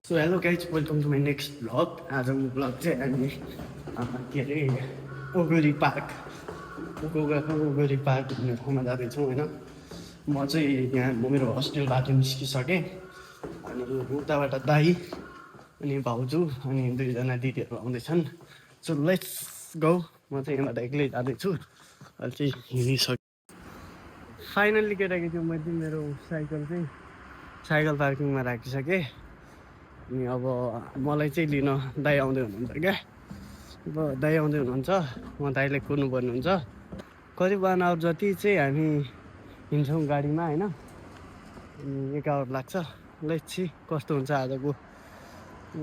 So hello guys, welcome to my next vlog. आजको vlog चाहिँ हामी के अरे ओगरी पार्क ओगरी पार्क भन्ने ठाउँमा जाँदैछौँ होइन। म चाहिँ यहाँ मेरो हस्टेलबाट निस्किसकेँ अनि उताबाट दाई अनि भाउजू अनि दुईजना दिदीहरू आउँदैछन्। So let's go. म चाहिँ यहाँबाट एक्लै जाँदैछु। अहिले चाहिँ हिँडिसकेँ फाइनल्ली केटाकेटी। मैले मेरो साइकल पार्किङमा राखिसकेँ अनि अब मलाई चाहिँ लिन दाइ आउँदै हुनुहुन्छ क्या। अब दाइ आउँदै हुनुहुन्छ, म दाइलाई कुर्नुपर्ने हुन्छ। करिब 1 आवर जति चाहिँ हामी हिँड्छौँ गाडीमा होइन। अनि 1 आवर लाग्छ। लेट्स सी कस्तो हुन्छ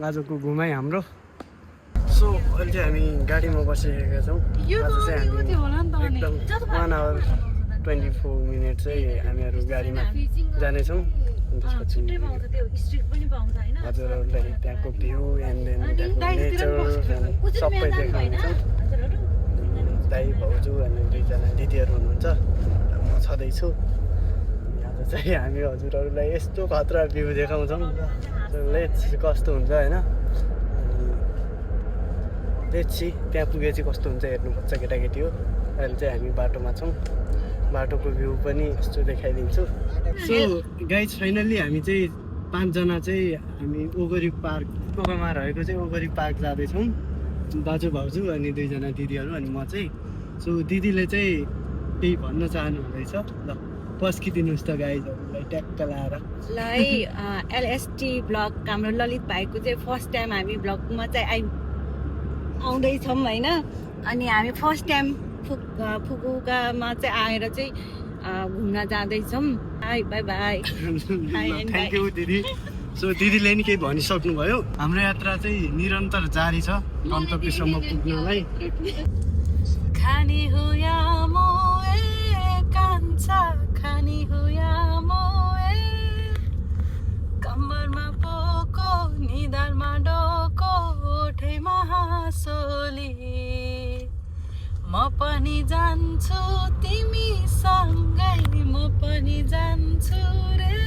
आजको घुमाइ हाम्रो। सो अहिले चाहिँ हामी गाडीमा बसिरहेका छौँ। आज चाहिँ हामी एकदम 1 आवर 24 मिनट चाहिँ हामीहरू गाडीमा जानेछौँ। त्यसपछि हजुरहरूलाई त्यहाँको भ्यू एन्ड देन त्यहाँको नेचर सबै देखाउनेछौँ। दाइ भाउजू अनि दुईजना दिदीहरू हुनुहुन्छ, म छँदैछु। आज चाहिँ हामी हजुरहरूलाई यस्तो खतरा भ्यू देखाउँछौँ। लेट्स कस्तो हुन्छ होइन। अनि लेट्स त्यहाँ पुगे चाहिँ कस्तो हुन्छ हेर्नुपर्छ केटाकेटी हो। अहिले चाहिँ हामी बाटोमा छौँ, बाटोको भ्यू पनि यस्तो देखाइदिन्छु। सो गाइज फाइनल्ली हामी चाहिँ 5 जना चाहिँ हामी ओगरी पार्क पोखरामा रहेको चाहिँ ओगरी पार्क जाँदैछौँ। दाजु भाउजू अनि दुईजना दिदीहरू अनि म चाहिँ। सो दिदीले चाहिँ केही भन्न चाहनु हुँदैछ। ल पस्किदिनुहोस् त गाइजहरूलाई ट्याक्क लाएर। ल है एलएसटी ब्लग हाम्रो ललित भाइको चाहिँ फर्स्ट टाइम हामी ब्लगमा चाहिँ आउँदैछौँ होइन। अनि हामी फर्स्ट टाइम फुकुकामा चाहिँ आएर चाहिँ घुम्न जाँदैछौँ। High by by. Thank you दिदी। सो दिदीले नि केही भनिसक्नुभयो। हाम्रो यात्रा चाहिँ निरन्तर जारी छ गन्तव्यसम्म पुग्नलाई। खानी हो या मोए कान्छा, खानी हो या मोए, कम्मरमा पोको निधारमा डोको ओठैमा हाँसोली, म पनि जान्छु तिमीसँगै, म पनि जान्छु रे,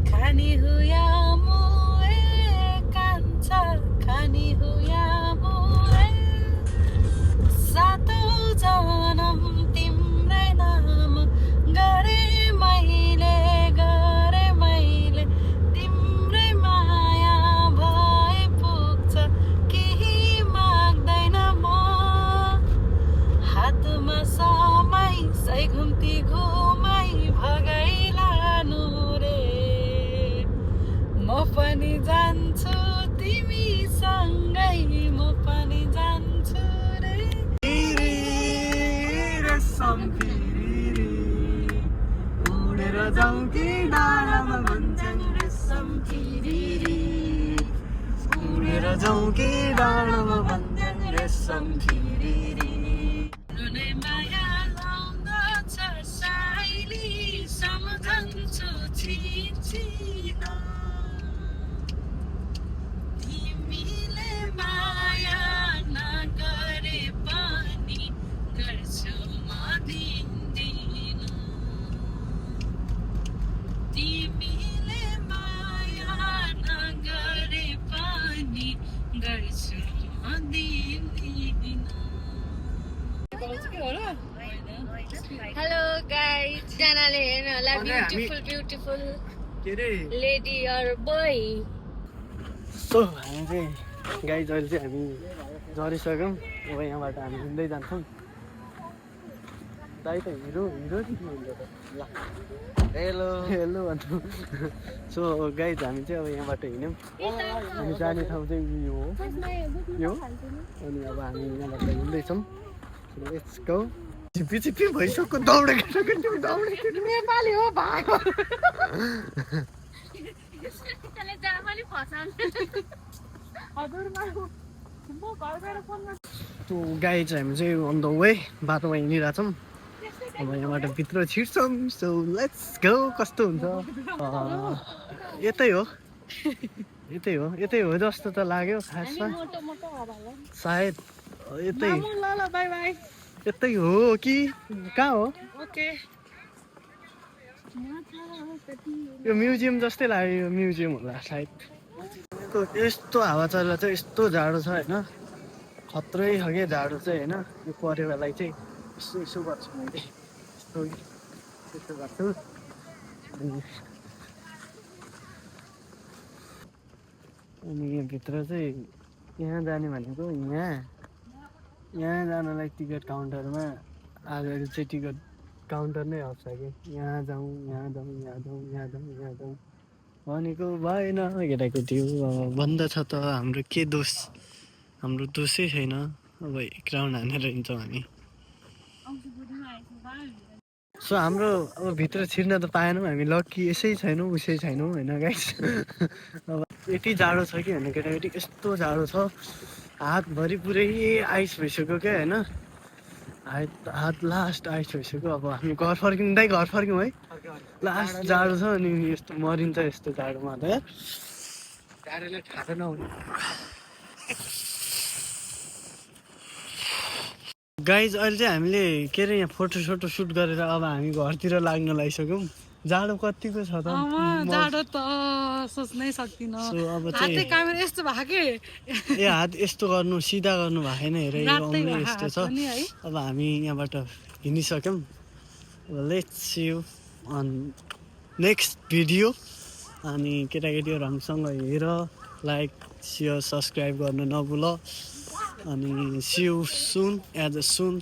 खानी हो या मोए कान्छा, खानी हो या मोए, सातौँ जनम तिम्रै नाम गरे मैले तिम्रै माया भए पुग्छ, केही माग्दैन म, हातमा समय सै घुम्ती घुमाइ भगाइलानु रे, म पनि जान्छु तिमीसँगै, म पनि जान्छु रे। उडेर जाउँ कि डाँडामा भन्छन् रेशम फिरिरी, उडेर जाउँ कि डाँडामा भन्छन् रेशम फिरिरी। माया लाउँदछ साइली सम्झन्छु छिन, तिमीले माया नगरे पनि गर्छु म दिन्दिन, तिमीले माया नगरे पनि गर्छु म दिन्दिन। हेलो गाइज, जनाले हेर्नु होला ब्युटिफुल के अरे लेडी और बोय। सो हामी चाहिँ गाइज अहिले चाहिँ हामी झरिसक्यौँ। अब यहाँबाट हामी हिँड्दै जान्छौँ। दाइ त हिरो हुन्छ त। ल हेलो हेलो भन्नु। सो गाइज हामी चाहिँ अब यहाँबाट हिँड्यौँ। हामी जाने ठाउँ चाहिँ यो हो अनि अब हामी यहाँबाट हिँड्दैछौँ। Let's go. झिप्पी भइसक्यो दौडेको नेपाली हो गाइज हामी चाहिँ अन द वे बाटोमा हिँडिरहेछौँ। अब यहाँबाट भित्र छिर्छौँ। So let's go. कस्तो हुन्छ यतै हो जस्तो त लाग्यो खासमा। सायद यतै हो कि कहाँ हो? यो म्युजियम जस्तै लाग्यो यो म्युजियम होला सायद यस्तो हावा चल्दा चाहिँ यस्तो जाडो छ होइन खत्रै छ क्या जाडो चाहिँ होइन यो परेवालाई चाहिँ यसो यसो गर्छु मैले यस्तो यसो गर्छु अनि यहाँभित्र चाहिँ यहाँ जाने भनेको यहाँ जानलाई टिकट काउन्टरमा अगाडि चाहिँ टिकट काउन्टर नै आउँछ कि यहाँ जाउँ यहाँ जाउँ यहाँ जाउँ यहाँ जाउँ यहाँ जाउँ भनेको भएन केटाकेटी अब बन्द छ त हाम्रो के दोष हाम्रो दोषै छैन अब एक राउन्ड हानेर हिँड्छौँ हामी सो हाम्रो अब भित्र छिर्न त पाएनौँ हामी लक्की यसै छैनौँ उसै छैनौँ होइन गाइस अब यति जाडो छ कि होइन केटाकेटी यस्तो जाडो छ हातभरि पुरै आइस भइसक्यो क्या होइन हात लास्ट आइस भइसक्यो अब हामी घर फर्क्यौँ है लास्ट जाडो छ अनि यस्तो मरिन्छ यस्तो जाडोमा त जाडोले थाहा नहुने गाइज अहिले चाहिँ हामीले के अरे यहाँ फोटो सुट गरेर अब हामी घरतिर लाग्न लागिसक्यौँ जाडो कतिको छ त जाडो त सोच्नै सक्दिनँ सो अब हातै क्यामेरा यस्तो भएको के हात यस्तो गर्नु सिधा गर्नु भएन हेर यो आउने यस्तो छ अब हामी यहाँबाट हिँडिसक्यौँ let's see you on next video अनि केटाकेटीहरू हामीसँग हेर लाइक सेयर सब्सक्राइब गर्न नभुल अनि see you soon as a soon